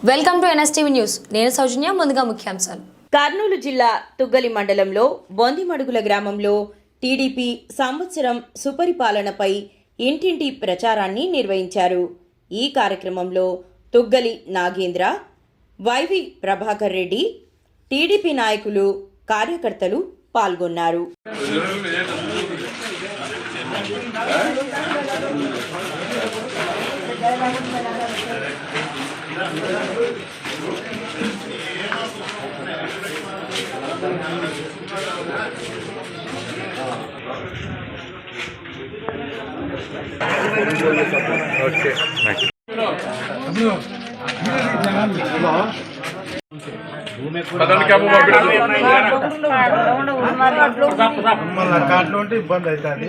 Welcome to NSTV news. నేను సౌజన్య. ముందుగా ముఖ్యాంశాలు. కర్నూలు జిల్లా తుగ్గలి మండలంలో బొందిమడుగుల గ్రామంలో టీడీపీ సంవత్సరం సుపరిపాలనపై ఇంటింటి ప్రచారాన్ని నిర్వహించారు. ఈ కార్యక్రమంలో తుగ్గలి నాగేంద్ర, వైవి ప్రభాకర్ రెడ్డి, టీడీపీ నాయకులు, కార్యకర్తలు పాల్గొన్నారు. ఇబ్బంది అవుతుంది.